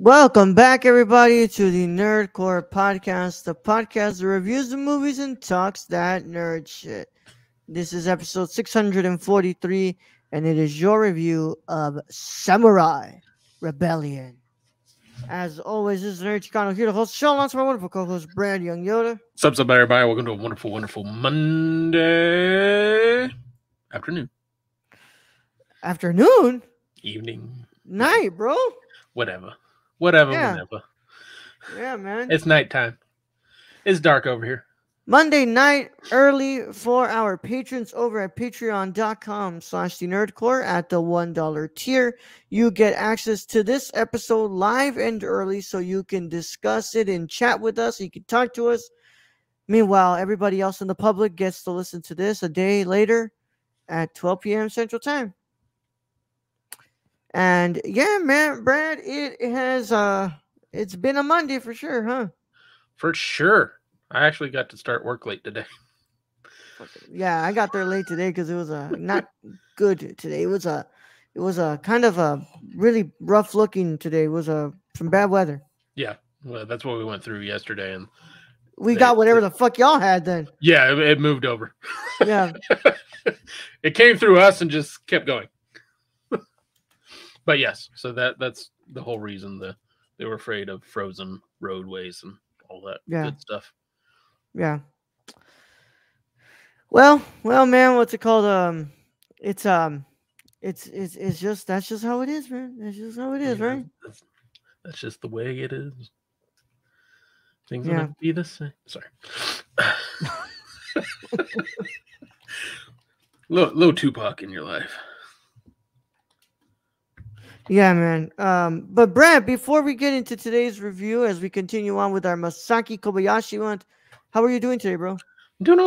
Welcome back, everybody, to the Nerdcore Podcast, the podcast that reviews the movies and talks that nerd shit. This is episode 643, and it is your review of Samurai Rebellion. As always, this is Nerd Chicano here to host the show, alongside my wonderful co-host, Brand Young Yoda. What's up, everybody? Welcome to a wonderful, wonderful Monday afternoon. Afternoon? Evening. Night, bro. Whatever, Yeah. whenever. Yeah, man. It's nighttime. It's dark over here. Monday night early for our patrons over at patreon.com/thenerdcore at the $1 tier. You get access to this episode live and early so you can discuss it and chat with us. You can talk to us. Meanwhile, everybody else in the public gets to listen to this a day later at 12 p.m. Central Time. And yeah, man, Brad, it's been a Monday for sure, huh? For sure. I actually got to start work late today. Yeah, I got there late today because it was not good today. It was a kind of a really rough looking today. It was some bad weather. Yeah, well, that's what we went through yesterday, and we got whatever the fuck y'all had then. Yeah, it moved over. Yeah, it came through us and just kept going. But yes, so that's the whole reason they were afraid of frozen roadways and all that good stuff. Yeah. Well, man, what's it called? It's just that's just how it is, man. That's just how it is, right? That's just the way it is. Things will never be the same. Sorry. Little Tupac in your life. Yeah, man. But Brad, before we get into today's review, as we continue on with our Masaki Kobayashi one, how are you doing today, bro? I'm doing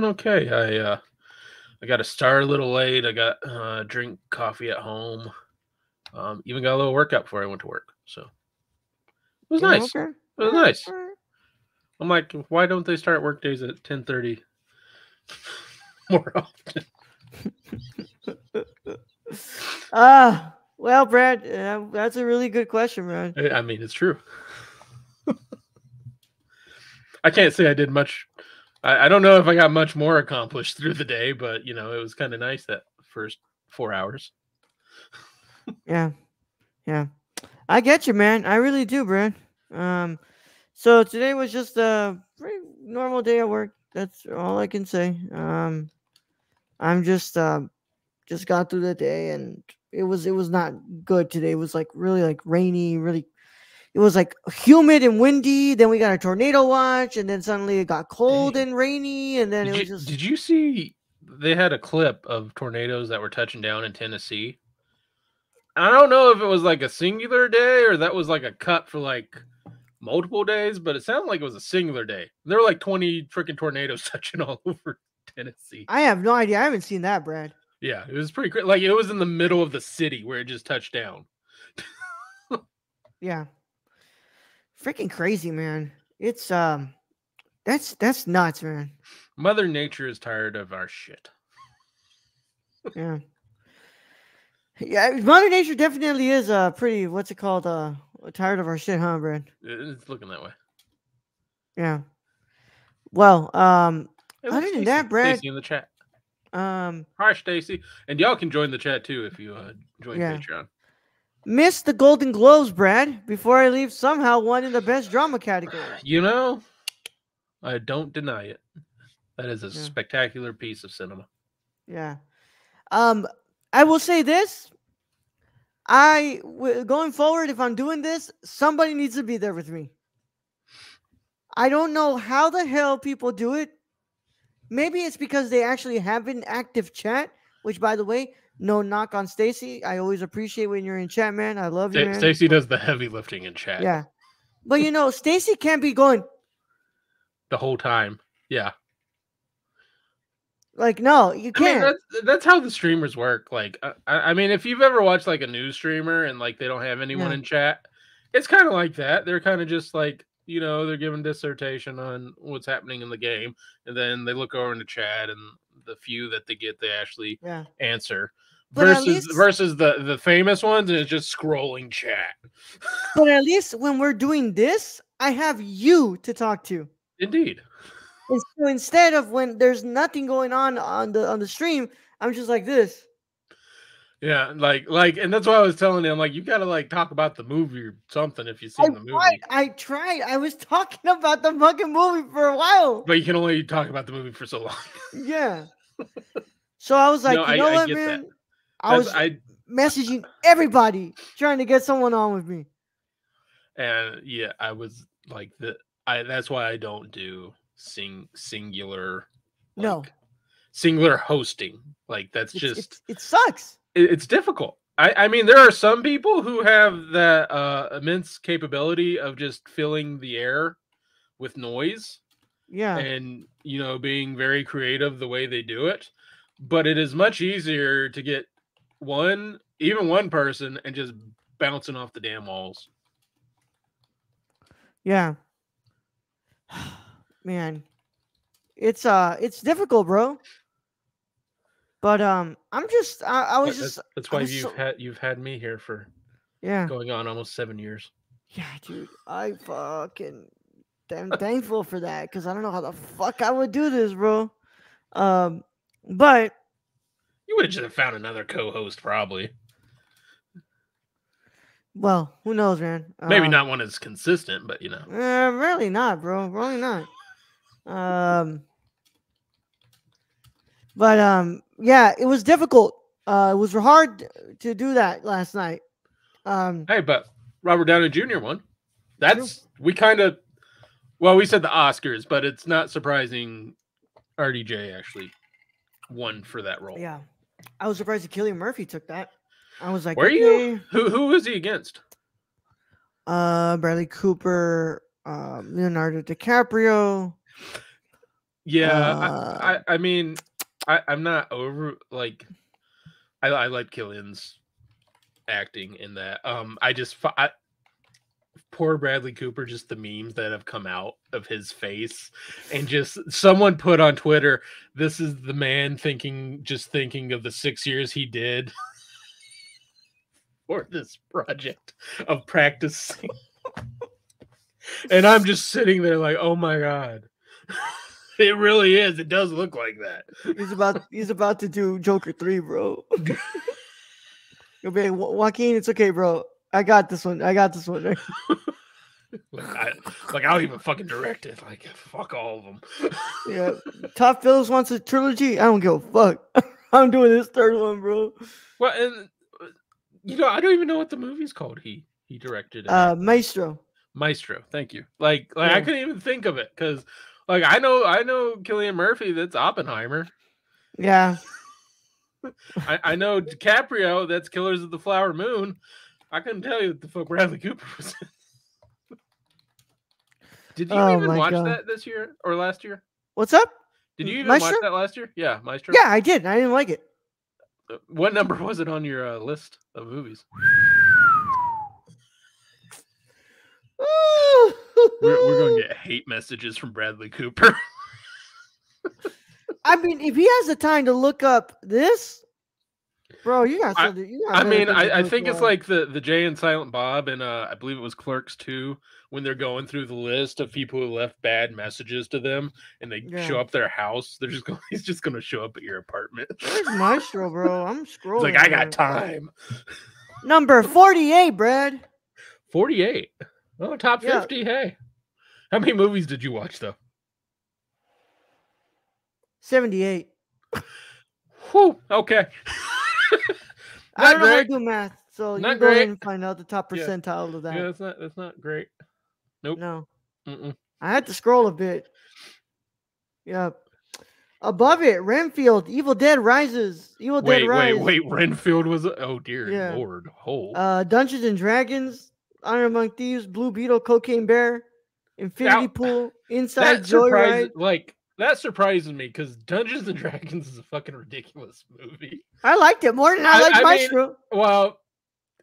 okay. I got to start a little late. I got drink coffee at home. Even got a little workout before I went to work. So it was nice. Okay. It was nice. Right. I'm like, why don't they start work days at 10:30 more often? Well, Brad, that's a really good question, man. I mean, it's true. I can't say I did much. I don't know if I got much more accomplished through the day, but, it was kind of nice that first 4 hours. Yeah. I get you, man. I really do, Brad. So today was just a pretty normal day at work. That's all I can say. I'm just got through the day, and it was not good today. It was really rainy, it was humid and windy. Then we got a tornado watch, and then suddenly it got cold and rainy, and then it was just. Did you see they had a clip of tornadoes that were touching down in Tennessee? I don't know if it was a singular day or that was a cut for multiple days, but it sounded like it was a singular day. There were 20 freaking tornadoes touching all over Tennessee. I have no idea. I haven't seen that, Brad. Yeah, it was pretty crazy. It was in the middle of the city where it just touched down. Yeah. Freaking crazy, man. It's that's nuts, man. Mother Nature is tired of our shit. Yeah. Yeah, Mother Nature definitely is pretty, what's it called, tired of our shit, huh, Brad? It's looking that way. Yeah. Well, other than that, Brad. Stacy in the chat. Hi, Stacy. And y'all can join the chat too if you join Patreon. Missed the Golden Globes, Brad. Before I leave, somehow won in the best drama category. I don't deny it. That is a spectacular piece of cinema. Yeah. I will say this. Going forward, if I'm doing this, somebody needs to be there with me. I don't know how the hell people do it. Maybe it's because they actually have an active chat, which, by the way, no knock on Stacy. I always appreciate when you're in chat, man. I love you, man. Stacy does the heavy lifting in chat. Yeah. But, Stacy can't be going the whole time. Yeah. No, you can't. I mean, that's how the streamers work. I mean, if you've ever watched a news streamer and they don't have anyone in chat, it's kind of like that. They're kind of just they're giving dissertation on what's happening in the game, and then they look over in the chat, and the few that they get, they actually answer. But at versus least, the famous ones, and it's just scrolling chat. when we're doing this, I have you to talk to. Indeed. And so instead of when there's nothing going on the stream, I'm just like this. Yeah, and that's why I was telling him, like, you gotta like talk about the movie or something if you've seen the movie. I tried. I was talking about the fucking movie for a while. But you can only talk about the movie for so long. Yeah. So I was No, like, you know I what, get that. man? I was messaging everybody trying to get someone on with me. And yeah, I was like that's why I don't do singular singular hosting. Like that's just it sucks. It's difficult. I mean, there are some people who have that immense capability of just filling the air with noise. Yeah. And, being very creative the way they do it. But it is much easier to get even one person and just bouncing off the damn walls. Yeah. Man. It's difficult, bro. But I was just that's why you've had me here for going on almost 7 years. Yeah, dude. I fucking am thankful for that because I don't know how the fuck I would do this, bro. But you would have just found another co-host, probably. Well, who knows, man? Maybe not one as consistent, but really not, bro. Really not. But yeah, it was difficult. It was hard to do that last night. Hey, but Robert Downey Jr. won. We said the Oscars, but it's not surprising RDJ actually won for that role. Yeah, I was surprised that Cillian Murphy took that. I was like, were you? Who was he against? Bradley Cooper, Leonardo DiCaprio. Yeah, I mean, I'm not over I like Cillian's acting in that. Poor Bradley Cooper, just the memes that have come out of his face, and just someone put on Twitter, this is the man thinking of the 6 years he did for this project of practicing. And I'm just sitting there like, oh my God. It really is. It does look like that. He's about to do Joker 3, bro. You'll be like, Joaquin, it's okay, bro. I got this one. I'll even fucking direct it. Like, fuck all of them. Yeah. Todd Phillips wants a trilogy. I don't give a fuck. I'm doing this third one, bro. Well, and I don't even know what the movie's called. He directed it. Maestro. Thank you. Like yeah. I couldn't even think of it because, like, I know Cillian Murphy. That's Oppenheimer. Yeah. I know DiCaprio. That's Killers of the Flower Moon. I couldn't tell you what the fuck Bradley Cooper was in. Did you even watch that this year or last year? What's up? Did you even watch that last year? Yeah, Maestro. Yeah, I did. I didn't like it. What number was it on your list of movies? We're going to get hate messages from Bradley Cooper. I mean, if he has the time to look up this, bro, you got something. I think it's like the Jay and Silent Bob, and I believe it was Clerks 2, when they're going through the list of people who left bad messages to them, and they show up their house. He's just going to show up at your apartment. Where's Maestro, bro? I'm scrolling. He's like, I got time. Number 48, Brad. 48. Oh, top 50. Yeah. Hey, how many movies did you watch though? 78. Whew. Okay. I don't know how to do math, so you go ahead and find out the top percentile of that. Yeah, that's not great. Nope. No. Mm-mm. I had to scroll a bit. Yep. Above it, Renfield, Evil Dead Rises. Dead Rise. Wait. Renfield was oh dear Lord. Dungeons and Dragons, Honor Among Thieves, Blue Beetle, Cocaine Bear, Infinity Pool, Inside Joyride. That surprises me because Dungeons and Dragons is a fucking ridiculous movie. I liked it more than I liked Maestro. Well,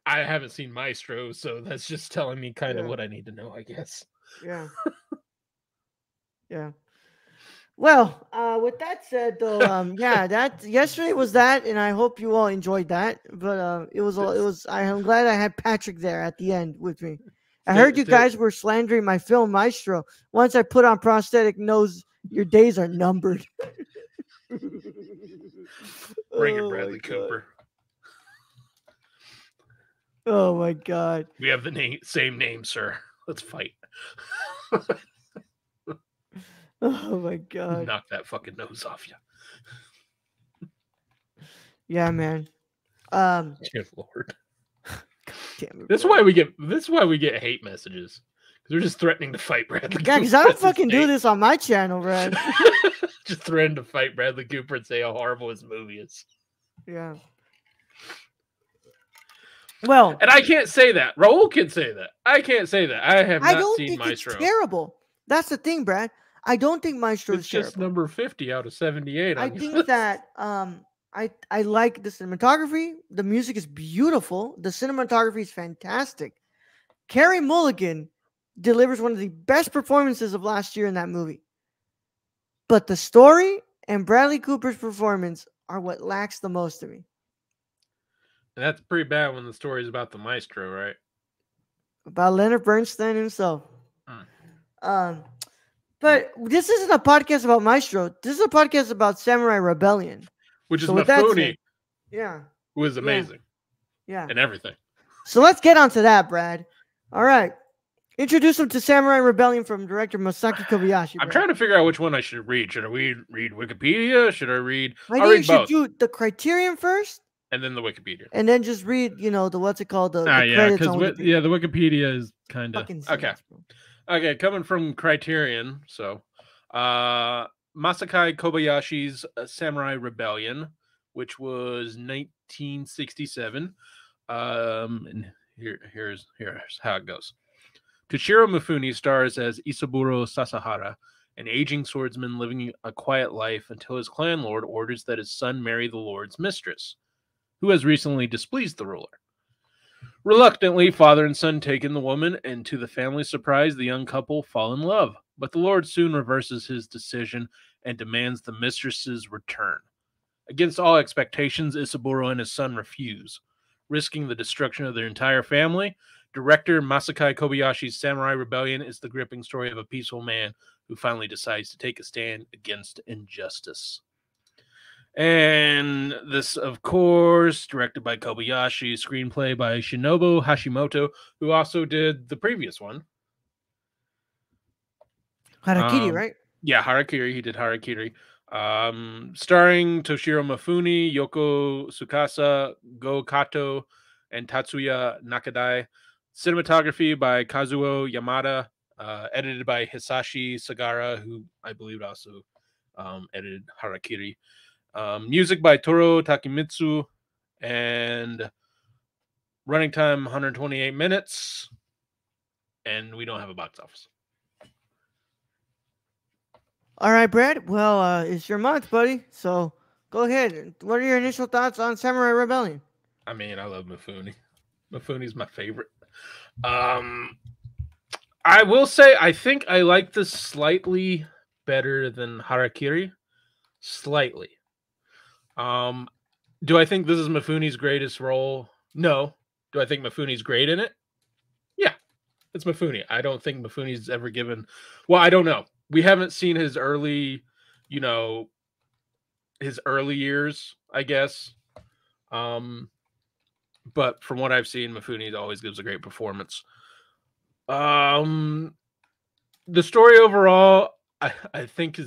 I haven't seen Maestro, so that's just telling me kind of what I need to know, I guess. Yeah. Yeah. Well, with that said, though, yeah, that yesterday was that, and I hope you all enjoyed that. But it was all it was. I'm glad I had Patrick there at the end with me. I heard you guys were slandering my film Maestro. Once I put on prosthetic nose, your days are numbered. Bring it, Oh my Bradley God. Cooper. Oh my God. We have the same name, sir. Let's fight. Oh my God. Knock that fucking nose off you. Yeah, man. Dear Lord. Damn it, This is bro. why we get hate messages. Because we're just threatening to fight Bradley Yeah, Cooper. because I don't fucking do this on my channel, Brad. Just threatening to fight Bradley Cooper and say how horrible his movie is. Yeah. Well, and I can't say that. Raul can say that. I can't say that. I have not don't seen think Maestro. it's terrible. That's the thing, Brad. I don't think Maestro It's is just terrible. number 50 out of 78. I think that I like the cinematography. The music is beautiful. The cinematography is fantastic. Carey Mulligan delivers one of the best performances of last year in that movie. But the story and Bradley Cooper's performance are what lacks the most to me. And that's pretty bad when the story is about the Maestro, right? About Leonard Bernstein himself. But this isn't a podcast about Maestro. This is a podcast about Samurai Rebellion. Which is Mifune. Yeah. Who is amazing. Yeah. And everything. So let's get on to that, Brad. All right. Introduce him to Samurai Rebellion from director Masaki Kobayashi. I'm trying to figure out which one I should read. Should I read Wikipedia? Should I read? I think you should do the Criterion first, and then the Wikipedia, and then just read, the what's it called? The credits on Wikipedia. The Wikipedia is kind of okay. Okay, coming from Criterion, so Masakai Kobayashi's Samurai Rebellion, which was 1967. And here's how it goes. Toshiro Mifune stars as Isaburo Sasahara, an aging swordsman living a quiet life until his clan lord orders that his son marry the lord's mistress, who has recently displeased the ruler. Reluctantly, father and son take in the woman, and to the family's surprise, the young couple fall in love. But the lord soon reverses his decision and demands the mistress's return. Against all expectations, Isaburo and his son refuse, risking the destruction of their entire family. Director Masakai Kobayashi's Samurai Rebellion is the gripping story of a peaceful man who finally decides to take a stand against injustice. And this, of course, directed by Kobayashi, screenplay by Shinobu Hashimoto, who also did the previous one. Harakiri, right? Yeah, Harakiri. He did Harakiri. Starring Toshiro Mifune, Yoko Tsukasa, Go Kato, and Tatsuya Nakadai. Cinematography by Kazuo Yamada. Edited by Hisashi Sagara, who I believe also edited Harakiri. Music by Toru Takemitsu, and running time 128 minutes, and we don't have a box office. All right, Brad. Well, it's your month, buddy. So go ahead. What are your initial thoughts on Samurai Rebellion? I mean, I love Mifune. Mifune's my favorite. I will say I think I like this slightly better than Harakiri. Slightly. Do I think this is Mifune's greatest role? No. Do I think Mifune's great in it? Yeah. It's Mifune. I don't think Mifune's ever given... Well, I don't know. We haven't seen his early, his early years, I guess. But from what I've seen, Mifune always gives a great performance. The story overall, I think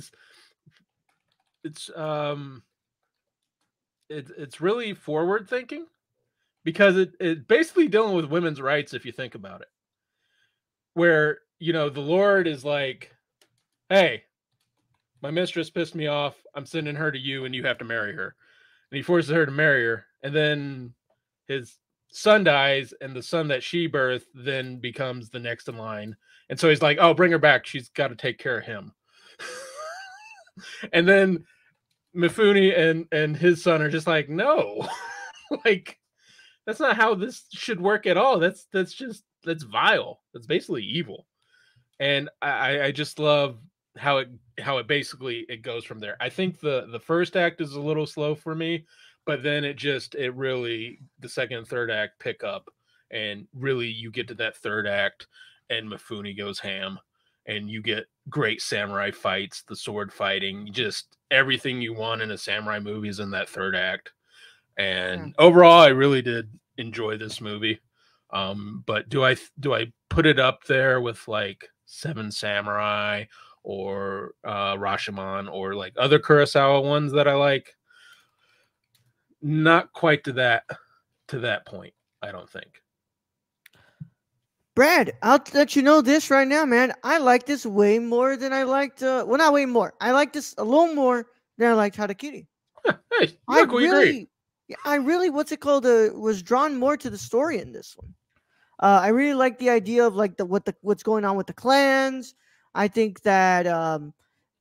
it's really forward thinking, because it's basically dealing with women's rights if you think about it. Where, the Lord is like, hey, my mistress pissed me off. I'm sending her to you and you have to marry her. And he forces her to marry her. And then his son dies, and the son that she birthed then becomes the next in line. And so he's like, oh, bring her back. She's got to take care of him. And then Mifune and his son are just like, no, like, that's not how this should work at all. That's vile. That's basically evil. And I just love how it basically it goes from there. I think the first act is a little slow for me, but then it really the second and third act pick up, and really you get to that third act and Mifune goes ham, and you get great samurai fights, the sword fighting, just everything you want in a samurai movie is in that third act. Yeah. And overall, I really did enjoy this movie. But do I put it up there with like Seven Samurai or Rashomon or like other Kurosawa ones that I like? Not quite to that point, I don't think. Brad, I'll let you know this right now, man. I like this way more than I liked. Well, not way more. I like this a little more than I liked Harakiri. Hey, I look, we agree. really, yeah, I really, what's it called? Was drawn more to the story in this one. I really like the idea of like what's going on with the clans. I think that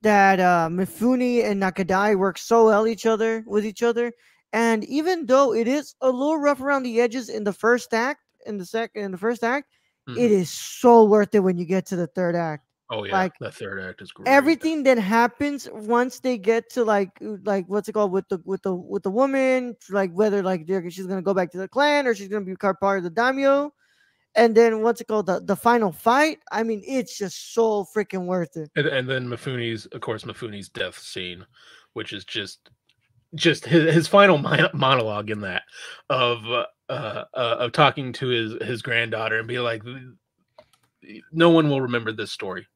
Mifune and Nakadai work so well with each other. And even though it is a little rough around the edges in the first act, in the first act, it Mhm. is so worth it when you get to the third act. Oh yeah, Like that third act is great. everything that happens once they get to like what's it called with the woman, like whether like she's gonna go back to the clan or she's gonna become part of the daimyo, and then what's it called, the final fight. I mean, it's just so freaking worth it. And then Mifune's death scene, which is just his final monologue in that of talking to his granddaughter and be like, no one will remember this story,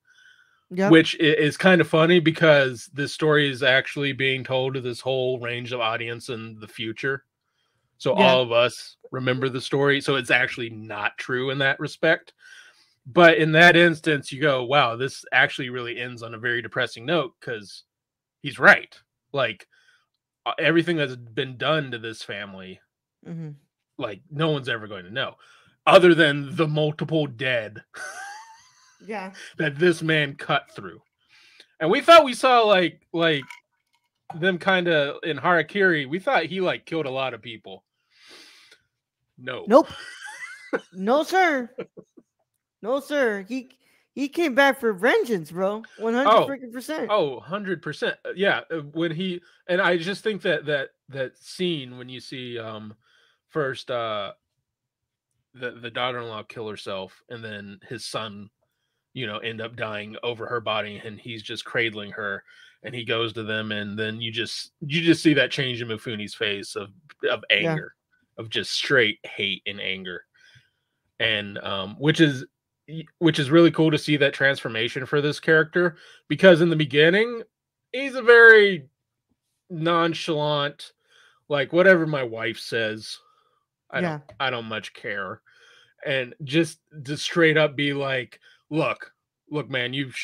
Yep. which is kind of funny because this story is actually being told to this whole range of audience in the future. So Yeah. all of us remember the story. So it's actually not true in that respect. But in that instance, you go, wow, this actually really ends on a very depressing note because he's right. Like everything that's been done to this family, Hmm. like no one's ever going to know, other than the multiple dead Yeah. that this man cut through. And we thought we saw like them kind of in Harakiri. We thought he like killed a lot of people. No. Nope. No sir. No sir. He came back for vengeance, bro. 100 Oh, freaking percent. oh, 100%. Yeah, when he and I just think that scene when you see first the daughter-in-law kill herself and then his son, end up dying over her body and he's just cradling her and he goes to them and then you just see that change in Mifune's face of Yeah. anger, of just straight hate and anger. And which is really cool to see that transformation for this character because in the beginning he's a very nonchalant, like whatever my wife says, I don't Yeah. I don't much care, and just to straight up be like, look, man, you've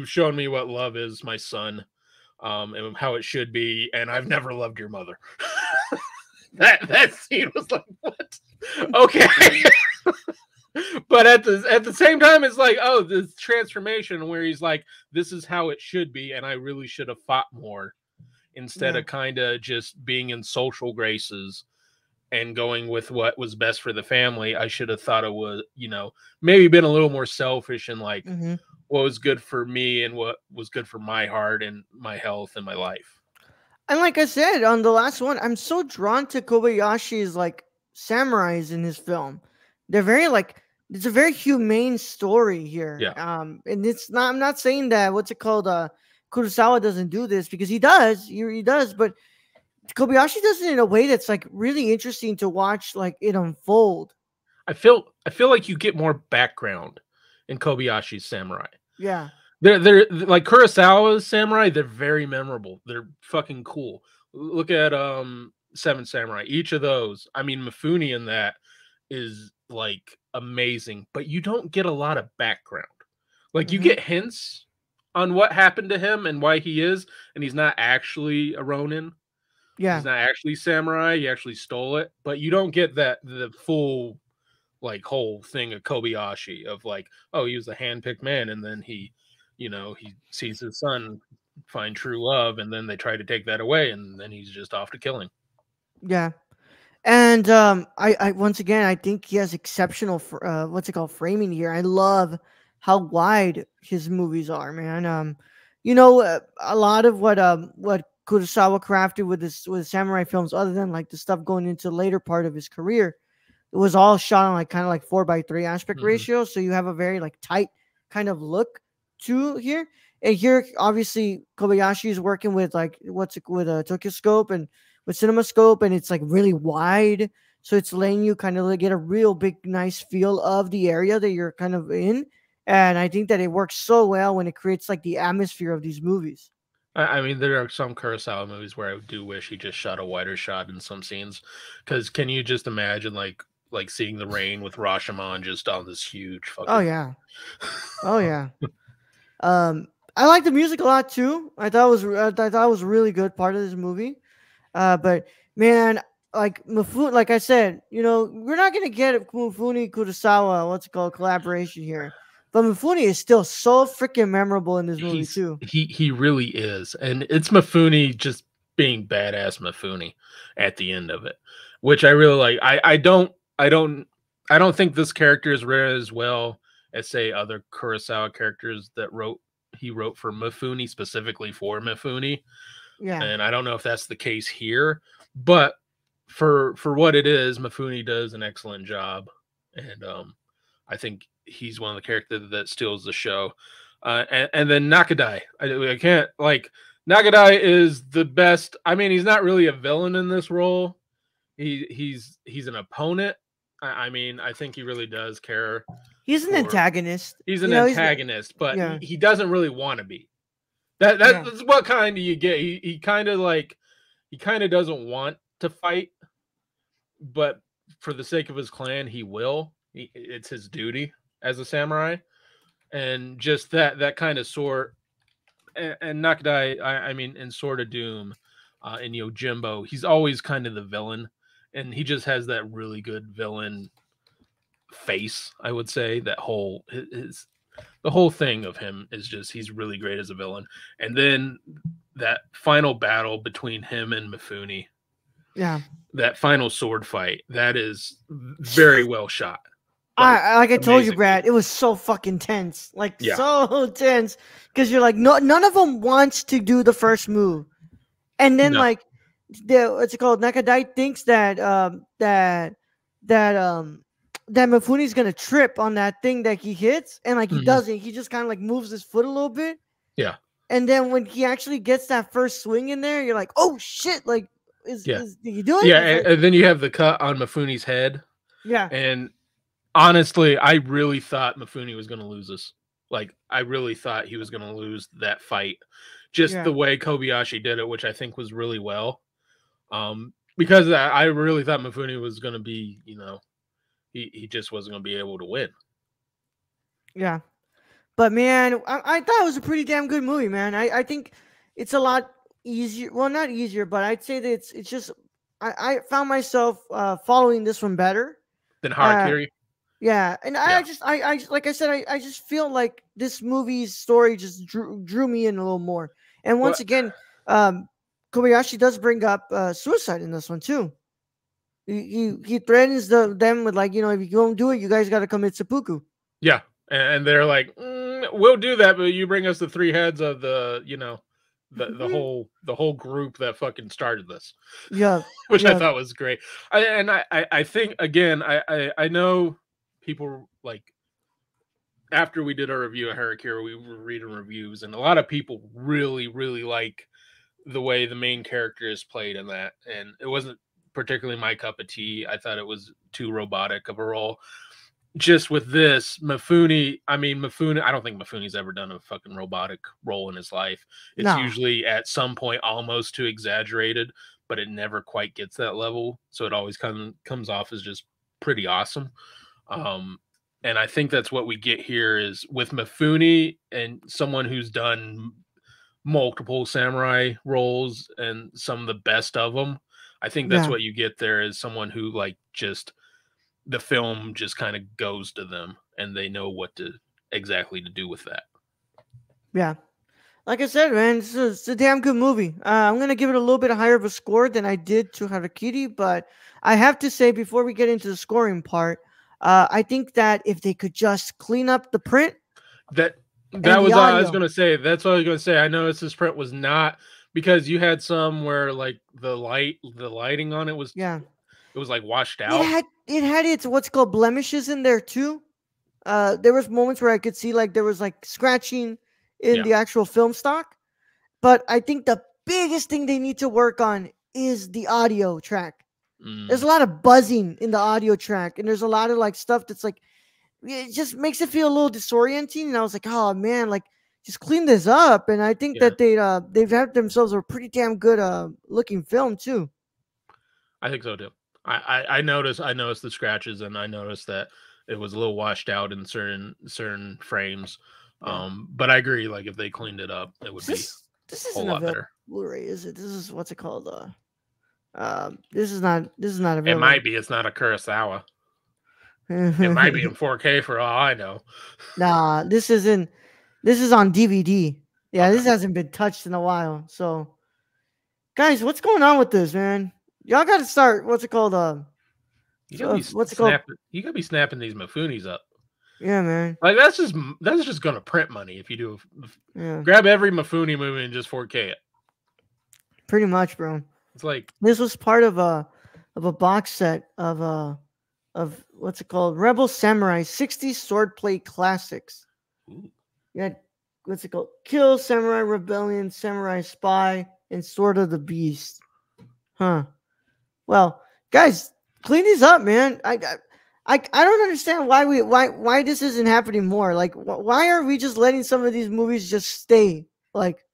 shown me what love is, my son, and how it should be, and I've never loved your mother. That scene was like, what? Okay. But at the same time, it's like, oh, this transformation where he's like, this is how it should be, and I really should have fought more instead Yeah. of kind of just being in social graces and going with what was best for the family. I should have thought it was, maybe been a little more selfish and like Hmm. what was good for me and what was good for my heart and my health and my life. And like I said on the last one, I'm so drawn to Kobayashi's like samurais in his film. They're very like, it's a very humane story here. Yeah. And it's not, I'm not saying that what's it called, Kurosawa doesn't do this, because he does. He does, but Kobayashi does it in a way that's like really interesting to watch, like it unfold. I feel like you get more background in Kobayashi's samurai. Yeah. They're like Kurosawa's samurai. They're very memorable. They're fucking cool. Look at Seven Samurai. Each of those. I mean, Mifune in that is like amazing, but you don't get a lot of background. Like you Hmm. get hints on what happened to him and why he is, and he's not actually a Ronin. Yeah. He's not actually samurai. He actually stole it, but you don't get the full like whole thing of Kobayashi of like, oh, he was a handpicked man, and then he sees his son find true love, and then they try to take that away, and then he's just off to killing. Yeah. And I once again, I think he has exceptional what's it called, framing here. I love how wide his movies are, man. a lot of what Kurosawa crafted with samurai films, other than like the stuff going into the later part of his career, it was all shot on like kind of like 4:3 aspect Hmm. ratio. So you have a very like tight kind of look to here. And here, obviously, Kobayashi is working with like what's it with a Tokyo Scope and with Cinema Scope, and it's like really wide, so it's letting you kind of like get a real big, nice feel of the area that you're kind of in. And I think that it works so well when it creates like the atmosphere of these movies. I mean, there are some Kurosawa movies where I do wish he just shot a wider shot in some scenes. Because can you just imagine like seeing the rain with Rashomon just on this huge Oh fucking yeah, oh yeah. I like the music a lot too. I thought it was a really good part of this movie. But man, like Mifune, like I said, we're not gonna get Mifune Kurosawa, what's it called, collaboration here. But Mifune is still so freaking memorable in this movie he's too. he really is, and it's Mifune just being badass Mifune at the end of it, which I really like. I don't think this character is written as well as say other Kurosawa characters that he wrote for Mifune, specifically for Mifune, Yeah, and I don't know if that's the case here, but for what it is, Mifune does an excellent job, and I think he's one of the characters that steals the show. And then Nakadai, I can't like Nakadai is the best. I mean, he's not really a villain in this role. He's an opponent. I mean, I think he really does care he's an for. antagonist. He's an He's antagonist, but yeah, he doesn't really want to be. yeah, That's what kind of you get. He kind of doesn't want to fight, but for the sake of his clan, he will. It's his duty as a samurai, and just that kind of sort. And Nakadai, I mean, in Sword of Doom, in Yojimbo, he's always kind of the villain, and he just has that really good villain face. I would say that whole his the whole thing of him is just he's really great as a villain, and then that final battle between him and Mifune, yeah. that final sword fight, that is very well shot. Like Like I told you, amazing. Brad, it was so fucking tense, like Yeah. so tense, because you're like, no, none of them wants to do the first move, and then No. like what's it called? Nakadai thinks that that Mifune's gonna trip on that thing that he hits, and like he Mhm. doesn't. He just kind of like moves his foot a little bit, Yeah. and then when he actually gets that first swing in there, you're like, oh shit! Like, Yeah. is he doing? Yeah. It's like, And then you have the cut on Mifune's head. yeah, And honestly, I really thought Mifune was going to lose this. Like, I really thought he was going to lose that fight. Just yeah, the way Kobayashi did it, which I think was really well. Because I really thought Mifune was going to be, he just wasn't going to be able to win. yeah. But man, I thought it was a pretty damn good movie, man. I think it's a lot easier. Well, not easier, but I'd say that it's just I found myself following this one better. Then Uh, Harakiri. yeah, and Yeah. I just like I said, I just feel like this movie's story just drew me in a little more. And Well, once again, Kobayashi does bring up suicide in this one too. He threatens them with like, if you don't do it, you guys got to commit seppuku. yeah. And they're like, we'll do that, but you bring us the three heads of Mhm. the whole group that fucking started this. Yeah, Which I yeah, thought was great. I think again, I know people like after we did our review of Harakiri, we were reading reviews, and a lot of people really, really like the way the main character is played in that. And it wasn't particularly my cup of tea. I thought it was too robotic of a role. Just with this, Mifune, I don't think Mifune's ever done a fucking robotic role in his life. It's no, usually at some point almost too exaggerated, but it never quite gets that level. So it always comes off as just pretty awesome. Um, and I think that's what we get here is with Mifune and someone who's done multiple samurai roles and some of the best of them. I think that's yeah. what you get there is someone who like just the film just kind of goes to them and they know what to exactly to do with that. Yeah. Like I said, man, it's a damn good movie. I'm gonna give it a little bit higher of a score than I did to Harakiri, but I have to say before we get into the scoring part, I think that if they could just clean up the print, That That and the was I was audio. gonna say. That's what I was gonna say. I noticed this print was not because you had some where like the lighting on Yeah, it was like washed it out. had it had its what's called blemishes in there too. There was moments where I could see like there was like scratching in Yeah. the actual film stock, but I think the biggest thing they need to work on is the audio track. There's Mm, a lot of buzzing in the audio track, and there's a lot of like stuff that's like it just makes it feel a little disorienting. And I was like, oh man, like just clean this up. And I think yeah, that they've had themselves a pretty damn good looking film too. I think so too. I noticed the scratches and I noticed that it was a little washed out in certain frames. Yeah. But I agree. Like if they cleaned it up, it would be This a whole isn't lot available better. Blu-ray, is it? This is what's it called? This is not It available. might be. It's not a Kurosawa. It might be in 4K for all I know. Nah, this isn't. This is on DVD. Yeah, Okay. this hasn't been touched in a while. So, guys, what's going on with this, man? Y'all got to start. What's it called? You gotta be What's it called? snapping. You gotta be snapping these Mifunis up. Yeah, man. Like that's just gonna print money if you do. Yeah, Grab every Mifune movie and just 4K it. pretty much, bro. It's like This was part of a box set of what's it called? Rebel Samurai 60s swordplay classics. ooh, You had what's it called? Kill, Samurai Rebellion, Samurai Spy, and Sword of the Beast. Huh. Well, guys, clean these up, man. I don't understand why this isn't happening more. Like, why are we just letting some of these movies just stay like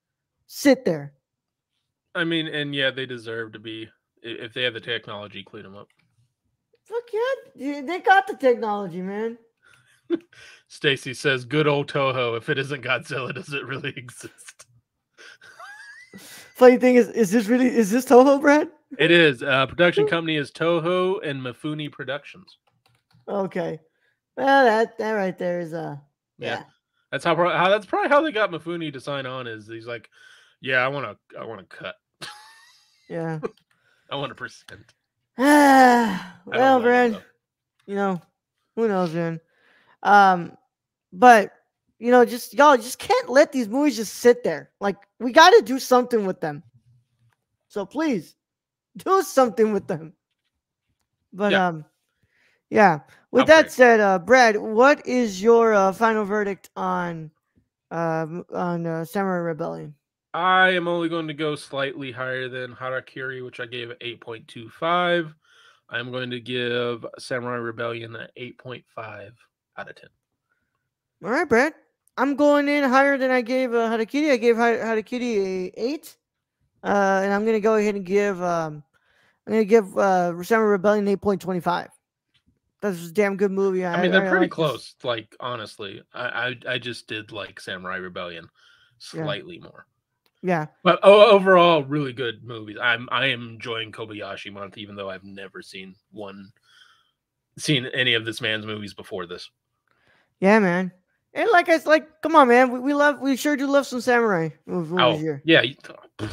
sit there? I mean, and yeah, they deserve to be if they have the technology, clean them up. Fuck yeah, they got the technology, man. Stacy says, "Good old Toho. If it isn't Godzilla, does it really exist?" Funny thing is this Toho, Brad? It is. Production company is Toho and Mifune Productions. Okay. Well, that right there is Yeah, yeah. that's how that's probably how they got Mifune to sign on. Is he's like, "Yeah, I want to cut. Yeah. I want a percent." Well, Brad, you know, who knows, man. But just y'all just can't let these movies just sit there. Like we got to do something with them. So please do something with them. But Yeah, yeah. With upgrade. that said, Brad, what is your final verdict on Samurai Rebellion? I am only going to go slightly higher than Harakiri, which I gave an 8.25. I'm going to give Samurai Rebellion an 8.5 out of 10. All right, Brad. I'm going in higher than I gave Harakiri. I gave Harakiri a 8, and I'm gonna go ahead and give Samurai Rebellion 8.25. That's a damn good movie. I mean, they're I pretty like this. close. Like honestly, I just did like Samurai Rebellion Yeah, slightly more, yeah, but overall, really good movies. I am enjoying Kobayashi Month, even though I've never seen any of this man's movies before this. yeah, man. And come on, man. We sure do love some samurai movies Oh here. yeah, Come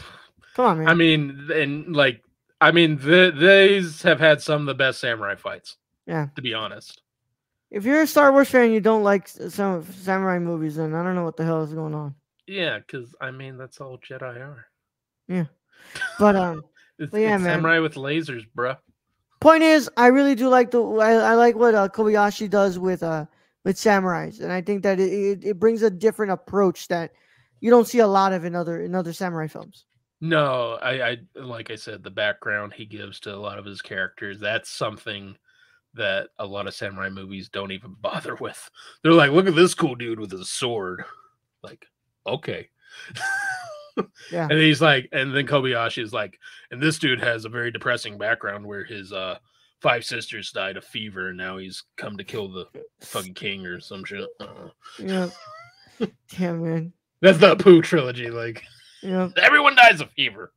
on, man. I mean, and like these have had some of the best samurai fights. Yeah. To be honest. If you're a Star Wars fan, and you don't like some samurai movies, then I don't know what the hell is going on. Yeah, because I mean that's all Jedi are. Yeah, but yeah, it's man. samurai with lasers, bruh. Point is, I really do like I like what Kobayashi does with samurais, and I think that it brings a different approach that you don't see a lot of in other samurai films. No, I like I said, the background he gives to a lot of his characters, that's something that a lot of samurai movies don't even bother with. They're like, look at this cool dude with his sword. Like, okay. Yeah. And he's like, and then Kobayashi is like, and this dude has a very depressing background where his 5 sisters died of fever and now he's come to kill the fucking king or some shit. Yeah. Yeah, man. That's the Pooh trilogy. Like, Yeah. everyone dies of fever.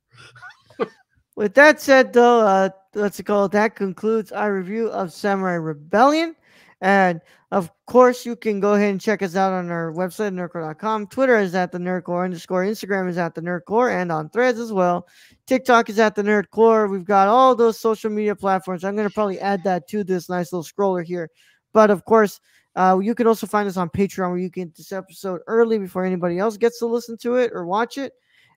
With that said, though, let's call it. That concludes our review of Samurai Rebellion. And of course, you can go ahead and check us out on our website, nerdcore.com. Twitter is at the nerdcore _. Instagram is at the nerdcore, and on Threads as well. TikTok is at the nerdcore. We've got all those social media platforms. I'm going to probably add that to this nice little scroller here. But of course, You can also find us on Patreon, where you get this episode early before anybody else gets to listen to it or watch it.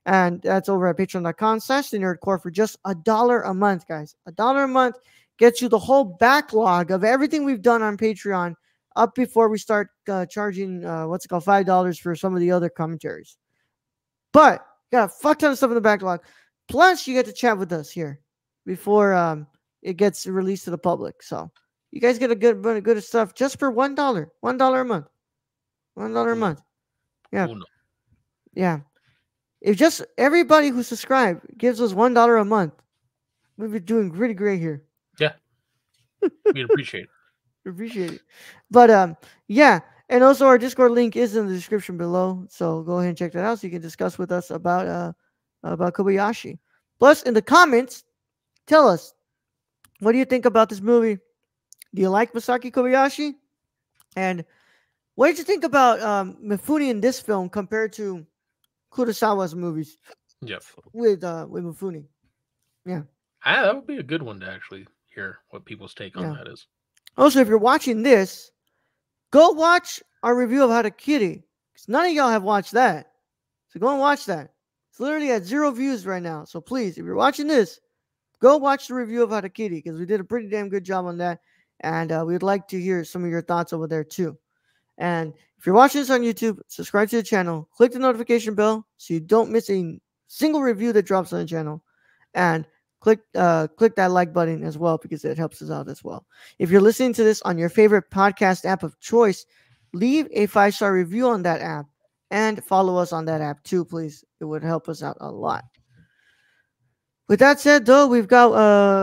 And that's over at patreon.com/thenerdcore for just $1 a month, guys. $1 a month gets you the whole backlog of everything we've done on Patreon up before we start charging $5 for some of the other commentaries. But you got a fuck ton of stuff in the backlog. Plus, you get to chat with us here before it gets released to the public. So you guys get a good stuff just for $1. $1 a month. $1 a month. Yeah. Yeah. If just everybody who subscribed gives us $1 a month, we'd be doing pretty great here. Yeah. We'd appreciate it. Appreciate it. But yeah. And also our Discord link is in the description below. So go ahead and check that out so you can discuss with us about Kobayashi. Plus, in the comments, tell us, what do you think about this movie? Do you like Masaki Kobayashi? And what did you think about Mifune in this film compared to Kurosawa's movies? Yep. With Mifune. Yeah. That would be a good one to actually hear what people's take on that is. Also, if you're watching this, go watch our review of Harakiri. Because none of y'all have watched that. So go and watch that. It's literally at 0 views right now. So please, if you're watching this, go watch the review of Harakiri, because we did a pretty damn good job on that. And we'd like to hear some of your thoughts over there too. And if you're watching this on YouTube, subscribe to the channel. Click the notification bell so you don't miss a single review that drops on the channel. And click that like button as well, because it helps us out as well. If you're listening to this on your favorite podcast app of choice, leave a 5-star review on that app and follow us on that app too, please. It would help us out a lot. With that said, though, we've got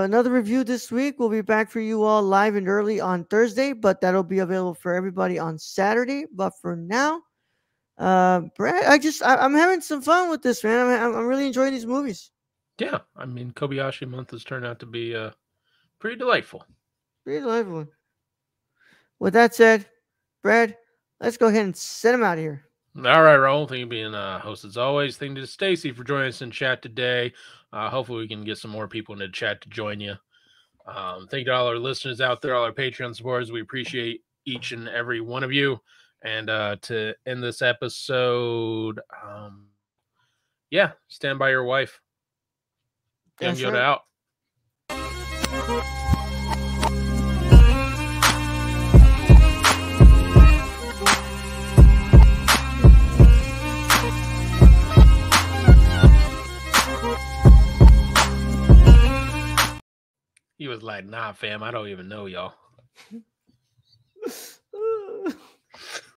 another review this week. We'll be back for you all live and early on Thursday, but that'll be available for everybody on Saturday. But for now, Brad, I'm having some fun with this, man. I'm really enjoying these movies. Yeah, I mean, Kobayashi month has turned out to be pretty delightful. Pretty delightful. With that said, Brad, let's go ahead and send him out of here. All right, Raul. Thank you for being host as always. Thank you to Stacy for joining us in chat today. Hopefully we can get some more people in the chat to join you. Thank you to all our listeners out there, all our Patreon supporters. We appreciate each and every one of you. And to end this episode, stand by your wife. Young Yoda out. He was like, nah, fam, I don't even know y'all.